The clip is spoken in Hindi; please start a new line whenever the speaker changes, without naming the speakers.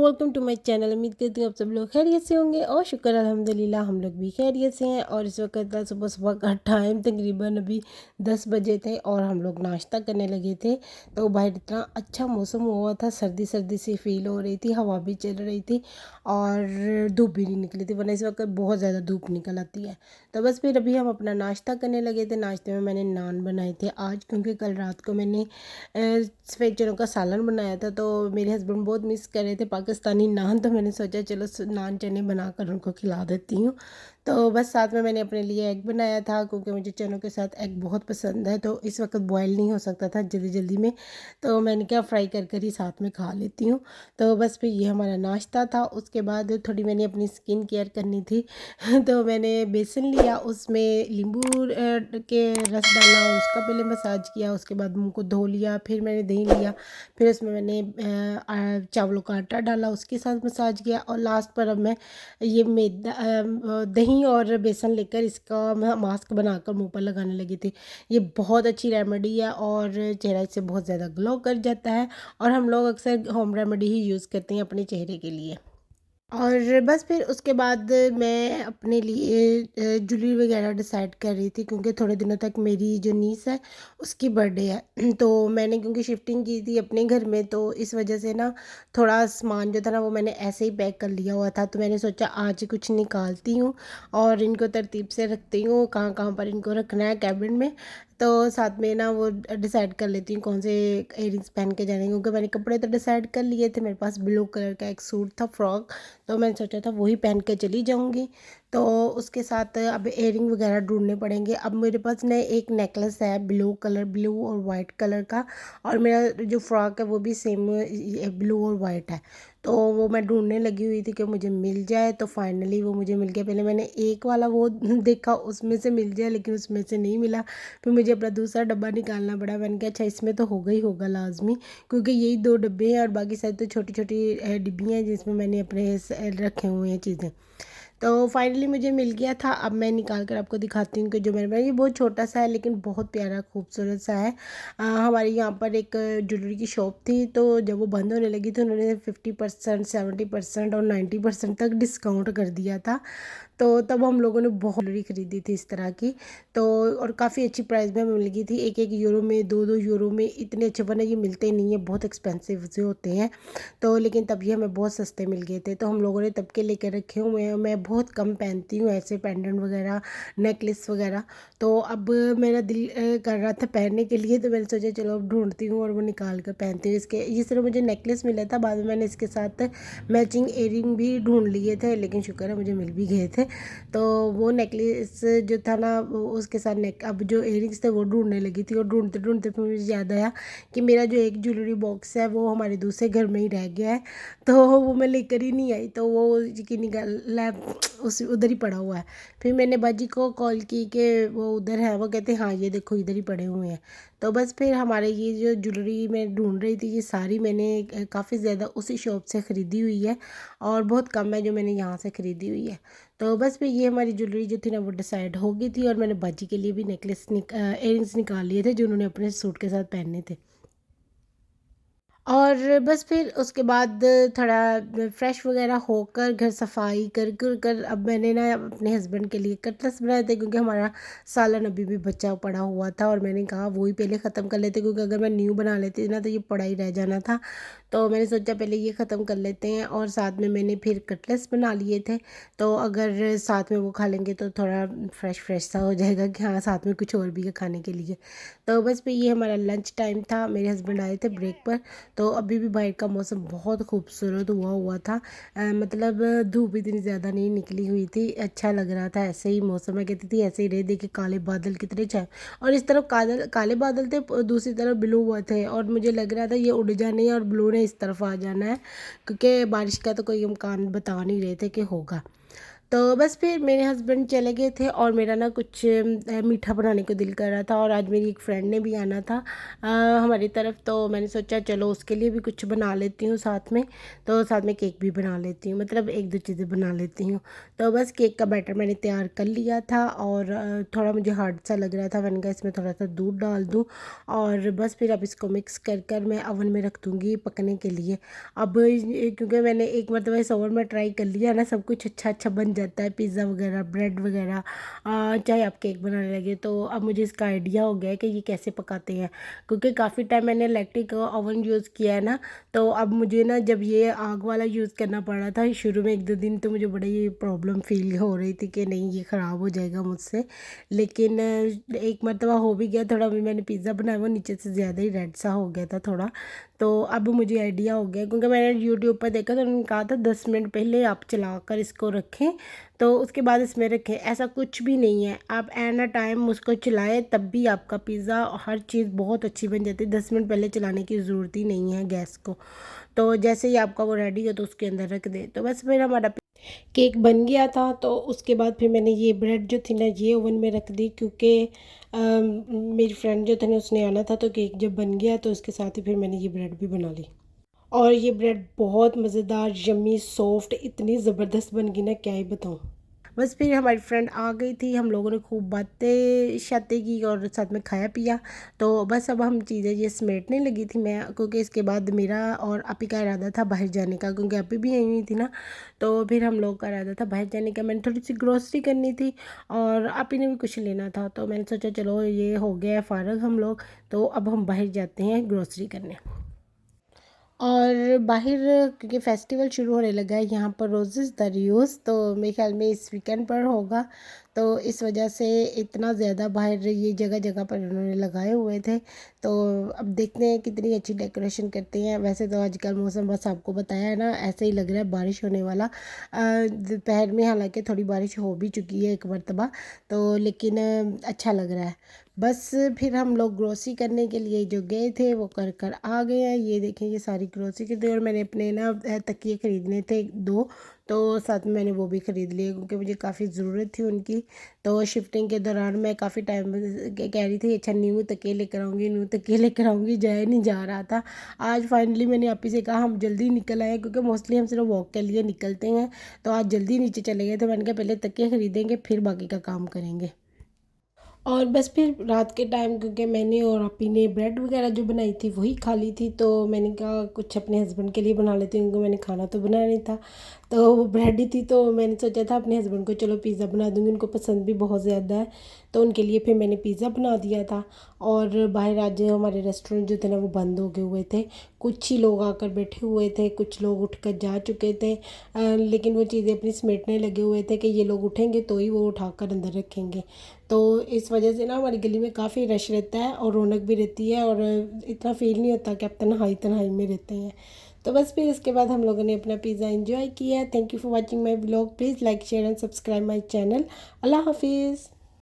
Welcome to my channel. उम्मीद करती हूँ आप सब लोग खैरियत से होंगे और शुक्र अल्हम्दुलिल्लाह हम लोग भी खैरियत से हैं। और इस वक्त सुबह सुबह का टाइम तकरीबन अभी 10 बजे थे और हम लोग नाश्ता करने लगे थे। तो बाहर इतना अच्छा मौसम हुआ था, सर्दी सर्दी सी फील हो रही थी, हवा भी चल रही थी और धूप भी नहीं निकली थी, वरना इस वक्त बहुत ज़्यादा धूप निकल आती है। तो बस फिर अभी हम अपना नाश्ता करने लगे थे। नाश्ते में मैंने नान बनाए थे आज, क्योंकि कल रात को मैंने सफ़ेद चनों का सालन बनाया था। तो मेरे हस्बैंड बहुत मिस कर रहे थे पाकिस्तानी नान, तो मैंने सोचा चलो नान चने बनाकर उनको खिला देती हूँ। तो बस साथ में मैंने अपने लिए एग बनाया था, क्योंकि मुझे चनों के साथ एग बहुत पसंद है। तो इस वक्त बॉयल नहीं हो सकता था जल्दी जल्दी में, तो मैंने क्या फ्राई कर कर ही साथ में खा लेती हूँ। तो बस फिर ये हमारा नाश्ता था। उसके बाद थोड़ी मैंने अपनी स्किन केयर करनी थी तो मैंने बेसन लिया, उसमें नींबू के रस डाला, उसका पहले मसाज किया, उसके बाद मुँह को धो लिया, फिर मैंने दही लिया, फिर उसमें मैंने चावलों का आटा डाला, उसके साथ मसाज किया, और लास्ट पर अब मैं ये मैदा दही और बेसन लेकर इसका मैं मास्क बनाकर मुंह पर लगाने लगी थी। ये बहुत अच्छी रेमेडी है और चेहरा इससे बहुत ज़्यादा ग्लो कर जाता है, और हम लोग अक्सर होम रेमेडी ही यूज़ करते हैं अपने चेहरे के लिए। और बस फिर उसके बाद मैं अपने लिए ज्वेलरी वगैरह डिसाइड कर रही थी, क्योंकि थोड़े दिनों तक मेरी जो नीस है उसकी बर्थडे है तो मैंने क्योंकि शिफ्टिंग की थी अपने घर में, तो इस वजह से ना थोड़ा सामान जो था ना वो मैंने ऐसे ही पैक कर लिया हुआ था। तो मैंने सोचा आज ही कुछ निकालती हूँ और इनको तरतीब से रखती हूँ, कहाँ कहाँ पर इनको रखना है कैबिन में। तो साथ में ना वो डिसाइड कर लेती हूँ कौन से इयरिंग्स पहन के जाने, क्योंकि मैंने कपड़े तो डिसाइड कर लिए थे। मेरे पास ब्लू कलर का एक सूट था, फ्रॉक, तो मैंने सोचा था वही पहन के चली जाऊंगी। तो उसके साथ अब इयरिंग वगैरह ढूंढने पड़ेंगे। अब मेरे पास ना एक नेकलेस है ब्लू और वाइट कलर का, और मेरा जो फ्रॉक है वो भी सेम ब्लू और वाइट है। तो वो मैं ढूंढने लगी हुई थी कि मुझे मिल जाए, तो फाइनली वो मुझे मिल गया। पहले मैंने एक वाला वो देखा उसमें से मिल जाए, लेकिन उसमें से नहीं मिला। फिर मुझे अपना दूसरा डब्बा निकालना पड़ा। मैंने कहा अच्छा इसमें तो होगा ही होगा लाजमी, क्योंकि यही दो डब्बे हैं और बाकी सारी तो छोटी छोटी डिब्बियाँ हैं जिसमें मैंने अपने रखे हुए हैं चीज़ें। तो फाइनली मुझे मिल गया था। अब मैं निकाल कर आपको दिखाती हूँ कि जो मेरे ये बहुत छोटा सा है लेकिन बहुत प्यारा खूबसूरत सा है। हमारे यहाँ पर एक ज्वेलरी की शॉप थी, तो जब वो बंद होने लगी तो उन्होंने 50%, 70% और 90% तक डिस्काउंट कर दिया था। तो तब हम लोगों ने बहुत ज्वेलरी खरीदी थी इस तरह की। तो और काफ़ी अच्छी प्राइस में हमें मिल गई थी, 1-1 यूरो में, 2-2 यूरो में। इतने अच्छे बने ये मिलते नहीं है, बहुत एक्सपेंसिव से होते हैं। तो लेकिन तब ये हमें बहुत सस्ते मिल गए थे, तो हम लोगों ने तब के लेकर रखे हुए हैं। मैं बहुत कम पहनती हूँ ऐसे पेंडेंट वगैरह, नेकलेस वगैरह। तो अब मेरा दिल कर रहा था पहनने के लिए, तो मैंने सोचा चलो अब ढूंढती हूँ और वो निकाल कर पहनती हूँ। इसके इस तरह मुझे नेकलेस मिला था, बाद में मैंने इसके साथ मैचिंग एयरिंग भी ढूंढ लिए थे, लेकिन शुक्र है मुझे मिल भी गए थे। तो वो नेकलेस जो था ना उसके साथ अब जो एयरिंग्स थे वो ढूंढने लगी थी, और ढूंढते ढूंढते फिर मुझे याद आया कि मेरा जो एक ज्वेलरी बॉक्स है वो हमारे दूसरे घर में ही रह गया है, तो वो मैं लेकर ही नहीं आई। तो वो की निकाल उस उधर ही पड़ा हुआ है। फिर मैंने बाजी को कॉल की कि वो उधर है, वो कहते हाँ ये देखो इधर ही पड़े हुए हैं। तो बस फिर हमारे ये जो ज्वेलरी मैं ढूंढ रही थी ये सारी मैंने काफ़ी ज़्यादा उसी शॉप से ख़रीदी हुई है, और बहुत कम है जो मैंने यहाँ से ख़रीदी हुई है। तो बस फिर ये हमारी ज्वेलरी जो थी ना वो डिसाइड हो गई थी, और मैंने बाजी के लिए भी इयरिंग्स निकाल लिए थे जो उन्होंने अपने सूट के साथ पहने थे। और बस फिर उसके बाद थोड़ा फ्रेश वगैरह होकर घर सफाई कर अब मैंने ना अपने हस्बैंड के लिए कटलेट्स बनाए थे, क्योंकि हमारा सालन अभी भी बचा पड़ा हुआ था, और मैंने कहा वो ही पहले ख़त्म कर लेते, क्योंकि अगर मैं न्यू बना लेती ना तो ये पड़ा ही रह जाना था। तो मैंने सोचा पहले ये ख़त्म कर लेते हैं, और साथ में मैंने फिर कटलेट्स बना लिए थे। तो अगर साथ में वो खा लेंगे तो थोड़ा फ्रेश फ्रेश सा हो जाएगा कि हाँ साथ में कुछ और भी है खाने के लिए। तो बस फिर ये हमारा लंच टाइम था, मेरे हस्बैंड आए थे ब्रेक पर। तो अभी भी बाहर का मौसम बहुत खूबसूरत हुआ हुआ था। मतलब धूप इतनी ज़्यादा नहीं निकली हुई थी, अच्छा लग रहा था। ऐसे ही मौसम है, कहती थी ऐसे ही रहे, देखिए काले बादल कितने छाए, और इस तरफ काले काले बादल थे, दूसरी तरफ ब्लू हुआ थे, और मुझे लग रहा था ये उड़ जाने हैं और ब्लू ने इस तरफ आ जाना है, क्योंकि बारिश का तो कोई इम्कान बता नहीं रहे थे कि होगा। तो बस फिर मेरे हस्बैंड चले गए थे और मेरा ना कुछ मीठा बनाने को दिल कर रहा था, और आज मेरी एक फ्रेंड ने भी आना था हमारी तरफ, तो मैंने सोचा चलो उसके लिए भी कुछ बना लेती हूँ साथ में। तो साथ में केक भी बना लेती हूँ, मतलब एक दो चीज़ें बना लेती हूँ। तो बस केक का बैटर मैंने तैयार कर लिया था, और थोड़ा मुझे हार्ड सा लग रहा था, मैंने कहा इसमें थोड़ा सा दूध डाल दूँ। और बस फिर अब इसको मिक्स कर कर मैं ओवन में रख दूँगी पकने के लिए। अब क्योंकि मैंने एक मरतबा इस ओवन में ट्राई कर लिया ना, सब कुछ अच्छा अच्छा बन जाता है, पिज़्ज़ा वगैरह, ब्रेड वगैरह, चाहे आप केक बनाने लगे। तो अब मुझे इसका आइडिया हो गया है कि ये कैसे पकाते हैं, क्योंकि काफ़ी टाइम मैंने इलेक्ट्रिक ओवन यूज़ किया है ना। तो अब मुझे ना जब ये आग वाला यूज़ करना पड़ रहा था शुरू में एक दो दिन, तो मुझे बड़ी प्रॉब्लम फील हो रही थी कि नहीं ये ख़राब हो जाएगा मुझसे। लेकिन एक मरतबा हो भी गया, थोड़ा भी मैंने पिज़्ज़ा बनाया वो नीचे से ज़्यादा ही रेड सा हो गया था थोड़ा। तो अब मुझे आइडिया हो गया, क्योंकि मैंने यूट्यूब पर देखा तो उन्होंने कहा था 10 मिनट पहले आप चलाकर इसको रखें, तो उसके बाद इसमें रखें। ऐसा कुछ भी नहीं है, आप एन अ टाइम उसको चलाएं तब भी आपका पिज़्ज़ा हर चीज़ बहुत अच्छी बन जाती है। 10 मिनट पहले चलाने की ज़रूरत ही नहीं है गैस को। तो जैसे ही आपका वो रेडी हो तो उसके अंदर रख दें। तो बस फिर हमारा केक बन गया था। तो उसके बाद फिर मैंने ये ब्रेड जो थी ना ये ओवन में रख दी, क्योंकि मेरी फ्रेंड जो थी ना उसने आना था। तो केक जब बन गया तो उसके साथ ही फिर मैंने ये ब्रेड भी बना ली, और ये ब्रेड बहुत मज़ेदार, यम्मी, सॉफ्ट, इतनी ज़बरदस्त बन गई ना क्या ही बताऊँ। बस फिर हमारी फ्रेंड आ गई थी, हम लोगों ने खूब बातें शातें की और साथ में खाया पिया। तो बस अब हम चीज़ें ये समेटने लगी थी मैं, क्योंकि इसके बाद मेरा और आपी का इरादा था बाहर जाने का, क्योंकि आपी भी आई हुई थी ना। तो फिर हम लोग का इरादा था बाहर जाने का। मैंने थोड़ी सी ग्रोसरी करनी थी और आपी ने भी कुछ लेना था, तो मैंने सोचा चलो ये हो गया है फ़ारग हम लोग, तो अब हम बाहर जाते हैं ग्रोसरी करने। और बाहर क्योंकि फेस्टिवल शुरू होने लगा है यहाँ पर, रोज़ेस द रियूज़, तो मेरे ख्याल में इस वीकेंड पर होगा। तो इस वजह से इतना ज़्यादा बाहर ये जगह जगह पर उन्होंने लगाए हुए थे। तो अब देखते हैं कितनी अच्छी डेकोरेशन करते हैं। वैसे तो आजकल मौसम बस आपको बताया है ना, ऐसे ही लग रहा है बारिश होने वाला। दोपहर में हालांकि थोड़ी बारिश हो भी चुकी है एक मरतबा, तो लेकिन अच्छा लग रहा है। बस फिर हम लोग ग्रोसरी करने के लिए जो गए थे वो कर कर आ गए हैं। ये देखें ये सारी ग्रोसरी की थी, और मैंने अपने ना तकिए ख़रीदने थे दो, तो साथ में मैंने वो भी ख़रीद लिए, क्योंकि मुझे काफ़ी ज़रूरत थी उनकी। तो शिफ्टिंग के दौरान मैं काफ़ी टाइम कह रही थी अच्छा न्यू तकिए लेकर आऊँगी, न्यू तकिए लेकर आऊँगी, जाया नहीं जा रहा था। आज फाइनली मैंने आपी से कहा हम जल्दी निकल आए, क्योंकि मोस्टली हम सिर्फ वॉक के लिए निकलते हैं। तो आज जल्दी नीचे चले गए, तो मैंने कहा पहले तकिए ख़रीदेंगे फिर बाकी का काम करेंगे। और बस फिर रात के टाइम क्योंकि मैंने और अपी ने ब्रेड वगैरह जो बनाई थी वही खा ली थी, तो मैंने कहा कुछ अपने हस्बैंड के लिए बना लेती हूँ, क्योंकि मैंने खाना तो बनाया नहीं था। तो वो ब्रेड ही थी, तो मैंने सोचा था अपने हस्बैंड को चलो पिज़्ज़ा बना दूँगी, उनको पसंद भी बहुत ज़्यादा है। तो उनके लिए फिर मैंने पिज़्ज़ा बना दिया था। और बाहर आज हमारे रेस्टोरेंट जो थे ना वो बंद हो गए हुए थे, कुछ ही लोग आकर बैठे हुए थे, कुछ लोग उठकर जा चुके थे। लेकिन वो चीज़ें अपनी समेटने लगे हुए थे कि ये लोग उठेंगे तो ही वो उठाकर अंदर रखेंगे। तो इस वजह से ना हमारी गली में काफ़ी रश रहता है और रौनक भी रहती है, और इतना फील नहीं होता कि आप तन्हाई तन्हाई में रहते हैं। तो बस फिर इसके बाद हम लोगों ने अपना पिज़्ज़ा एंजॉय किया। Thank you for watching my blog. Please like share and subscribe my channel. अल्लाह हाफिज़।